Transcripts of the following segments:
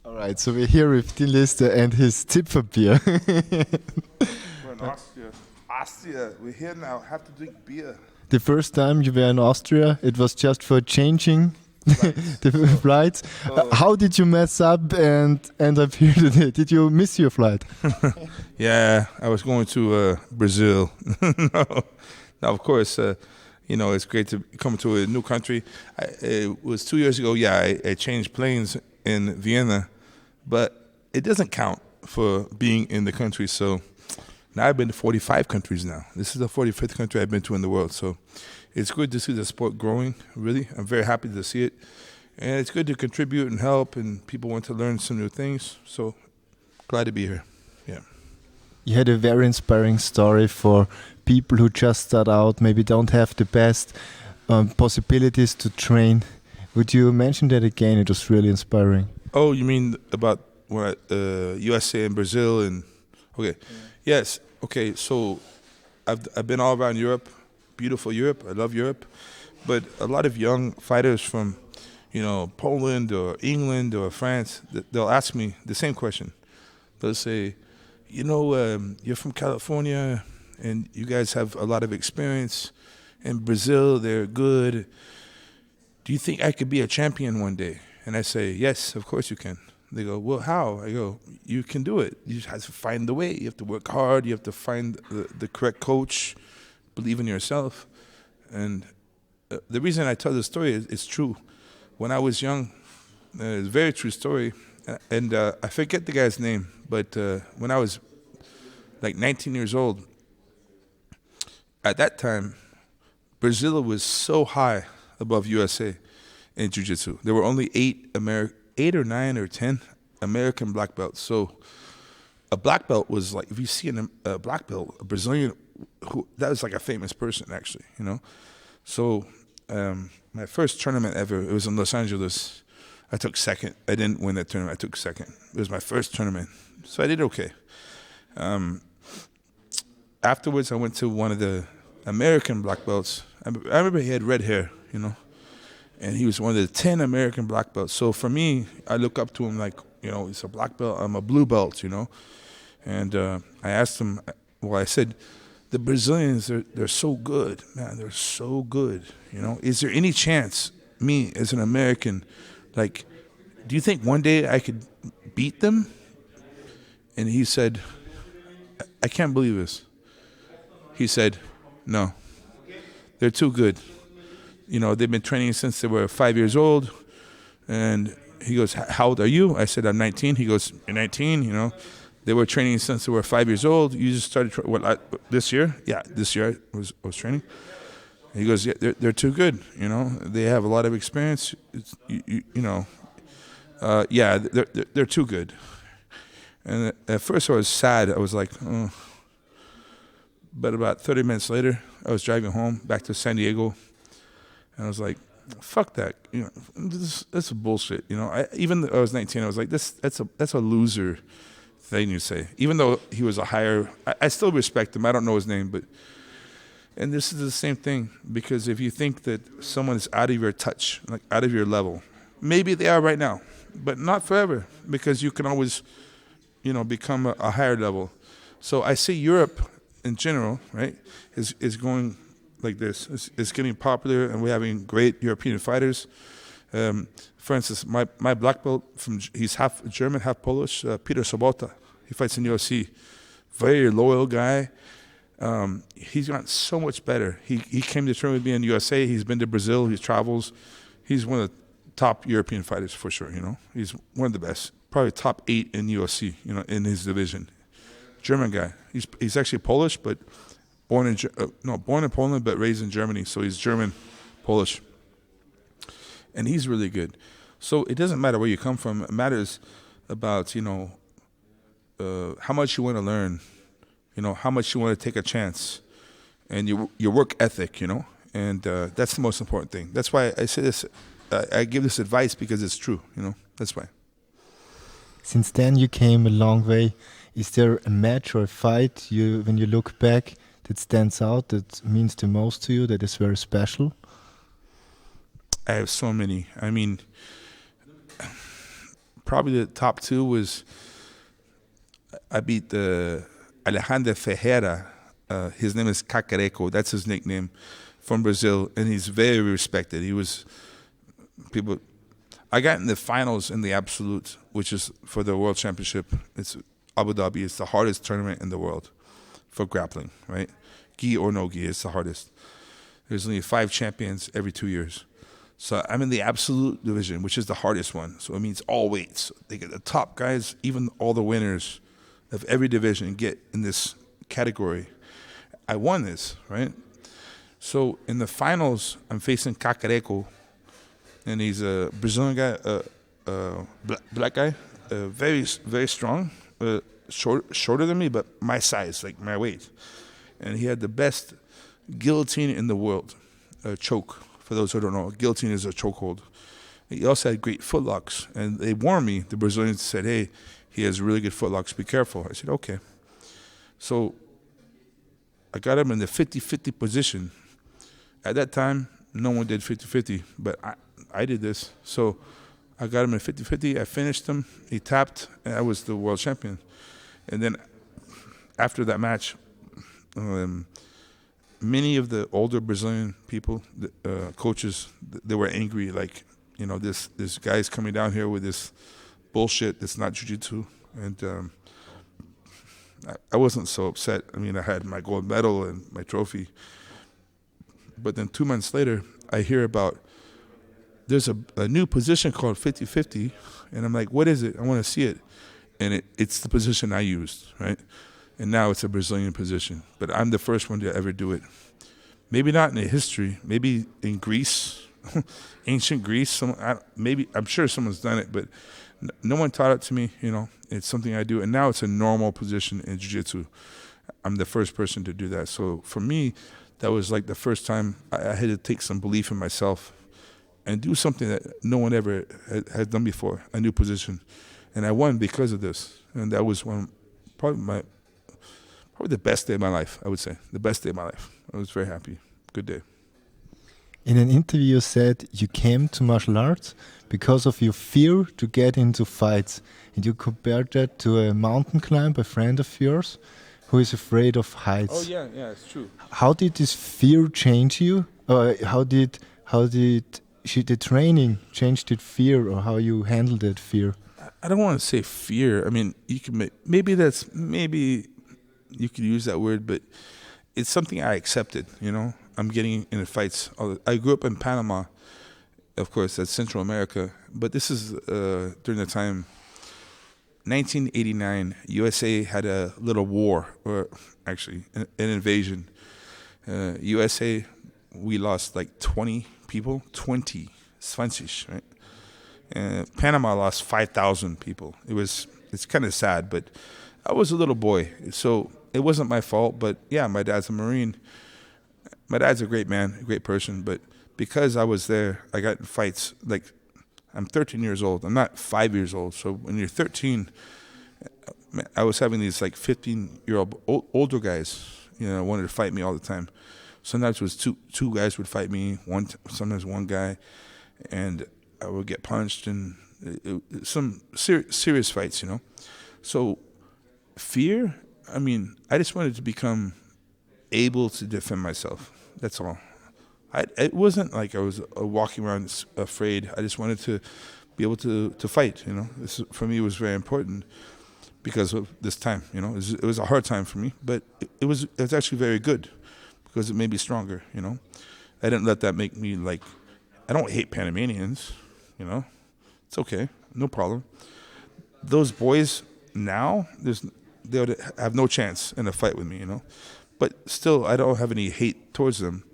All right, so we're here with Dean Lister and his Zipferbier. We're in Austria. Austria, we're here now. Have to drink beer. The first time you were in Austria, it was just for changing the flights. How did you mess up and end up here today? Did you miss your flight? Yeah, I was going to Brazil. No, of course, it's great to come to a new country. It was 2 years ago. Yeah, I changed planes in Vienna, but it doesn't count for being in the country. So now I've been to 45 countries now. This is the 45th country I've been to in the world. So it's good to see the sport growing, really. I'm very happy to see it. And it's good to contribute and help, and people want to learn some new things. So glad to be here. Yeah. You had a very inspiring story for people who just start out, maybe don't have the best possibilities to train. Would you mention that again? It was really inspiring. Oh, you mean about what USA and Brazil and okay, yes, okay. So I've been all around Europe, beautiful Europe. I love Europe, but a lot of young fighters from, Poland or England or France, they'll ask me the same question. They'll say, you're from California and you guys have a lot of experience. In Brazil, they're good. Do you think I could be a champion one day? And I say, yes, of course you can. They go, well, how? I go, you can do it. You just have to find the way. You have to work hard. You have to find the correct coach, believe in yourself. And the reason I tell this story is it's true. When I was young, it's a very true story. And I forget the guy's name, but when I was like 19 years old, at that time, Brazil was so high above USA in jiu-jitsu. There were only 8 or 9 or 10 American black belts. So a black belt was like, if you see a black belt, a Brazilian, that was like a famous person actually, So my first tournament ever, it was in Los Angeles. I took second. I didn't win that tournament. I took second. It was my first tournament. So I did okay. Afterwards, I went to one of the American black belts. I remember he had red hair, and he was one of the 10 American black belts. So for me, I look up to him like, he's a black belt, I'm a blue belt, And I asked him, I said, the Brazilians, they're so good, man, they're so good, Is there any chance, me as an American, like, do you think one day I could beat them? And he said, I can't believe this. He said, no, they're too good. They've been training since they were 5 years old. And he goes, how old are you? I said, I'm 19. He goes, you're 19, They were training since they were 5 years old. You just started, this year? Yeah, this year I was training. And he goes, yeah, they're too good, They have a lot of experience. Yeah, they're too good. And at first I was sad. I was like, oh. But about 30 minutes later, I was driving home back to San Diego. And I was like, fuck that. That's a bullshit. Even though I was 19, I was like, that's a loser thing you say. Even though he was a higher, I still respect him. I don't know his name, and this is the same thing, because if you think that someone is out of your touch, like out of your level, maybe they are right now, but not forever, because you can always, become a higher level. So I see Europe in general, right, is going like this. It's getting popular, and we're having great European fighters. For instance, my black belt, he's half German, half Polish, Peter Sobota. He fights in UFC. Very loyal guy. He's gotten so much better. He came to train with me in USA. He's been to Brazil. He travels. He's one of the top European fighters for sure. He's one of the best. Probably top 8 in UFC. In his division. German guy. He's actually Polish, but born in Poland but raised in Germany. So he's German, Polish, and he's really good. So it doesn't matter where you come from. It matters about how much you want to learn. How much you want to take a chance, and your work ethic, and that's the most important thing. That's why I say this, I give this advice, because it's true, that's why. Since then you came a long way. Is there a match or a fight when you look back, that stands out, that means the most to you, that is very special? I have so many. I mean, probably the top two was I beat the Alejandro Ferreira. His name is Cacareco. That's his nickname, from Brazil, and he's very respected. He was people. I got in the finals in the absolute, which is for the World Championship. It's Abu Dhabi. It's the hardest tournament in the world for grappling, right? Gi or no gi, it's the hardest. There's only 5 champions every 2 years. So I'm in the absolute division, which is the hardest one. So it means all weights. They get the top guys, even all the winners of every division get in this category. I won this, right? So in the finals, I'm facing Cacareco, and he's a Brazilian guy, black guy, very, very strong, shorter than me, but my size, like my weight. And he had the best guillotine in the world, choke. For those who don't know, guillotine is a chokehold. He also had great footlocks, and they warned me. The Brazilians said, "Hey, he has really good footlocks. Be careful." I said, "Okay." So I got him in the 50-50 position. At that time, no one did 50-50, but I did this. So I got him in 50-50. I finished him. He tapped, and I was the world champion. And then after that match, many of the older Brazilian people, coaches, they were angry. Like, you know, this guy's coming down here with this bullshit that's not jiu-jitsu. And I wasn't so upset. I mean, I had my gold medal and my trophy. But then 2 months later, I hear about there's a new position called 50-50. And I'm like, what is it? I want to see it. And it's the position I used, right? And now it's a Brazilian position. But I'm the first one to ever do it. Maybe not in the history. Maybe in Greece, ancient Greece. I'm sure someone's done it, but no one taught it to me. You know, it's something I do. And now it's a normal position in jiu-jitsu. I'm the first person to do that. So for me, that was like the first time I had to take some belief in myself and do something that no one ever had done before, a new position. And I won because of this. And that was probably the best day of my life, I would say. The best day of my life. I was very happy. Good day. In an interview, you said you came to martial arts because of your fear to get into fights. And you compared that to a mountain climber, a friend of yours, who is afraid of heights. Oh, yeah, it's true. How did this fear change you? How did the training change that fear, or how you handled that fear? I don't want to say fear. I mean, you can maybe you could use that word, but it's something I accepted. You know, I'm getting into fights. I grew up in Panama, of course, that's Central America. But this is during the time 1989. USA had a little war, or actually an invasion. USA, we lost like 20 people, 20 right? Panama lost 5,000 people. It's kind of sad, but I was a little boy, so it wasn't my fault. But yeah, my dad's a Marine. My dad's a great man, a great person. But because I was there, I got in fights. Like, I'm 13 years old. I'm not 5 years old. So when you're 13, I was having these like 15-year-old older guys, you know, wanted to fight me all the time. Sometimes it was two guys would fight me. Sometimes one guy, and I would get punched, and some serious fights, you know. So fear, I mean, I just wanted to become able to defend myself. That's all. It wasn't like I was walking around afraid. I just wanted to be able to fight, you know. For me, it was very important because of this time, you know. It was a hard time for me, but it was actually very good because it made me stronger, you know. I didn't let that make me like, I don't hate Panamanians, you know. It's okay, no problem. Those boys now, they would have no chance in a fight with me, you know. But still, I don't have any hate towards them.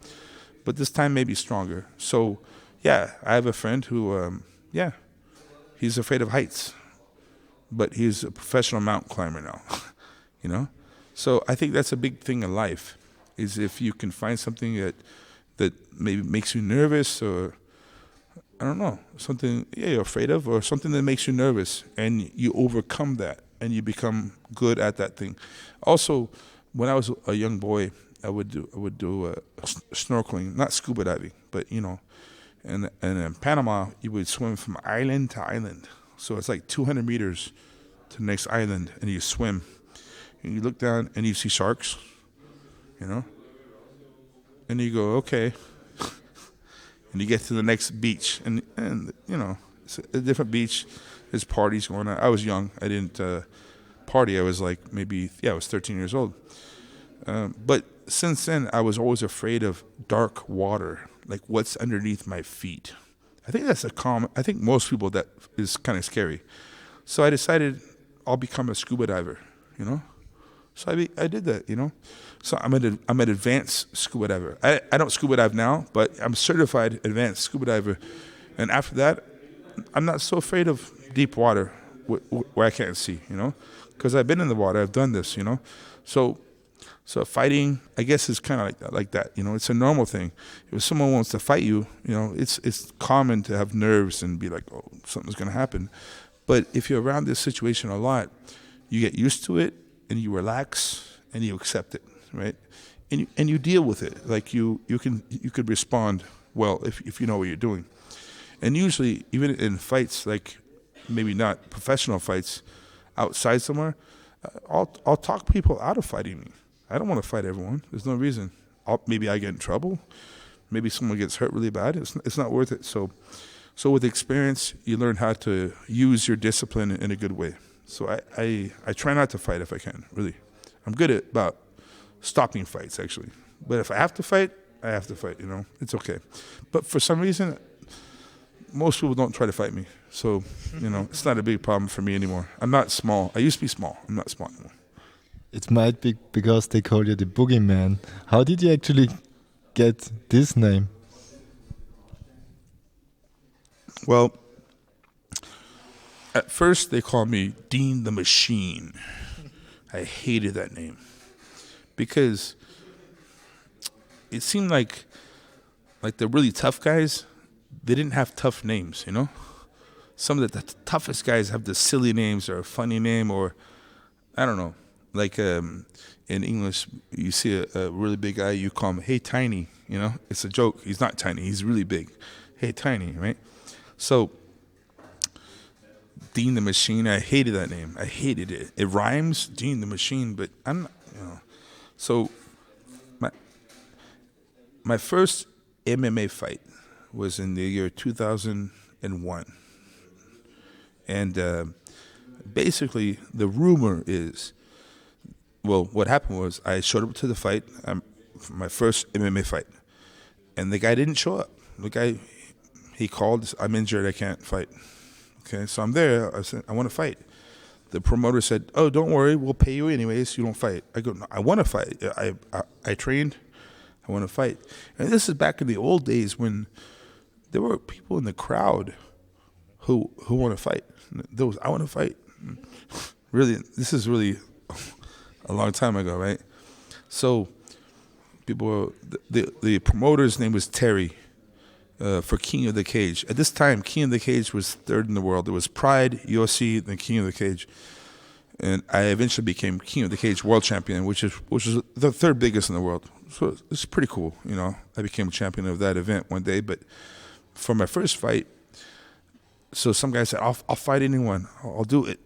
But this time may be stronger. So, yeah, I have a friend who, he's afraid of heights. But he's a professional mountain climber now, you know. So I think that's a big thing in life, is if you can find something that maybe makes you nervous, or I don't know, something you're afraid of, or something that makes you nervous, and you overcome that and you become good at that thing. Also, when I was a young boy, I would do snorkeling, not scuba diving, but you know, and in Panama you would swim from island to island, So it's like 200 meters to the next island, and you swim. And you look down, and you see sharks, And you go, okay. And you get to the next beach, and it's a different beach. There's parties going on. I was young. I didn't party. I was like I was 13 years old. But since then, I was always afraid of dark water, like what's underneath my feet. I think I think most people that is kind of scary. So I decided I'll become a scuba diver, So I did that, So I'm an advanced scuba diver. I don't scuba dive now, but I'm certified advanced scuba diver. And after that, I'm not so afraid of deep water where I can't see, because I've been in the water. I've done this, So fighting, I guess, is kind of like that. It's a normal thing. If someone wants to fight you, it's common to have nerves and be like, oh, something's going to happen. But if you're around this situation a lot, you get used to it and you relax and you accept it, right? And you deal with it. Like you could respond well if you know what you're doing. And usually, even in fights, like maybe not professional fights, outside somewhere, I'll talk people out of fighting me. I don't want to fight everyone. There's no reason. Maybe I get in trouble. Maybe someone gets hurt really bad. It's not worth it. So with experience, you learn how to use your discipline in a good way. So I try not to fight if I can, really. I'm good at about stopping fights, actually. But if I have to fight, I have to fight, It's okay. But for some reason, most people don't try to fight me. So, it's not a big problem for me anymore. I'm not small. I used to be small. I'm not small anymore. It might be because they call you the boogeyman. How did you actually get this name? Well, at first they called me Dean the Machine. I hated that name because it seemed like the really tough guys, they didn't have tough names, Some of the toughest guys have the silly names or a funny name or, I don't know. Like in English, you see a really big guy, you call him, hey, tiny, It's a joke. He's not tiny. He's really big. Hey, tiny, right? So Dean the Machine, I hated that name. I hated it. It rhymes, Dean the Machine, but I'm not, So my first MMA fight was in the year 2001. And basically, the rumor is, what happened was I showed up to the fight, my first MMA fight, and the guy didn't show up. The guy, he called, I'm injured, I can't fight. Okay, so I'm there, I said, I want to fight. The promoter said, oh, don't worry, we'll pay you anyways, you don't fight. I go, no, I want to fight. I trained, I want to fight. And this is back in the old days when there were people in the crowd who want to fight. I want to fight. Really, this is really a long time ago, right? So the promoter's name was Terry for King of the Cage. At this time, King of the Cage was third in the world. There was Pride, UFC, then King of the Cage. And I eventually became King of the Cage World-Champion, which was the third biggest in the world. So it's pretty cool, I became champion of that event one day. But for my first fight, so some guy said, I'll fight anyone. I'll do it.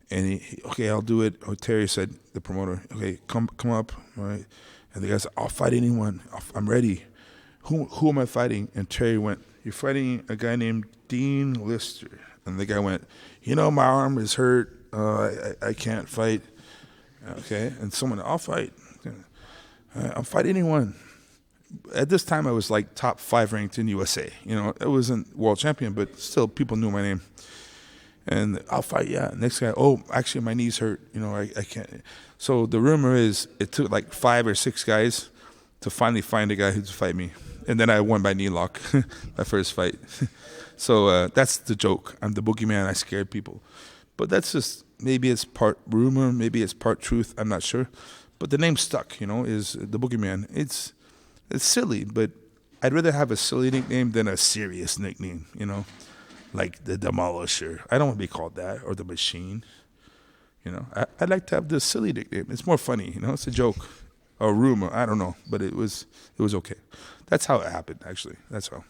And okay, I'll do it. Or Terry said, the promoter, okay, come up. All right. And the guy said, I'll fight anyone. I'm ready. Who am I fighting? And Terry went, you're fighting a guy named Dean Lister. And the guy went, my arm is hurt. I can't fight. Okay. And someone, I'll fight. I'll fight anyone. At this time, I was like top 5 ranked in USA. I wasn't world champion, but still people knew my name. And I'll fight, yeah. Next guy, oh, actually my knees hurt. I can't. So the rumor is it took like 5 or 6 guys to finally find a guy who'd fight me. And then I won by knee lock, my first fight. So that's the joke. I'm the boogeyman. I scared people. But that's just, maybe it's part rumor, maybe it's part truth. I'm not sure. But the name stuck, is the boogeyman. It's silly, but I'd rather have a silly nickname than a serious nickname, like the Demolisher. I don't want to be called that, or the Machine. I'd like to have the silly nickname. It's more funny, it's a joke, or a rumor. I don't know, but it was okay. That's how it happened, actually. That's how.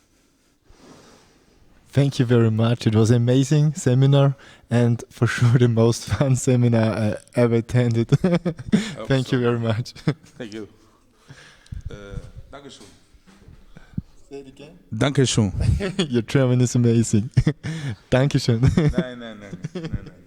Thank you very much. It was an amazing seminar and for sure the most fun seminar I ever attended. Thank you very much. Thank you. Dankeschön. Say it again. Dankeschön. Your German is amazing. Dankeschön. Nein.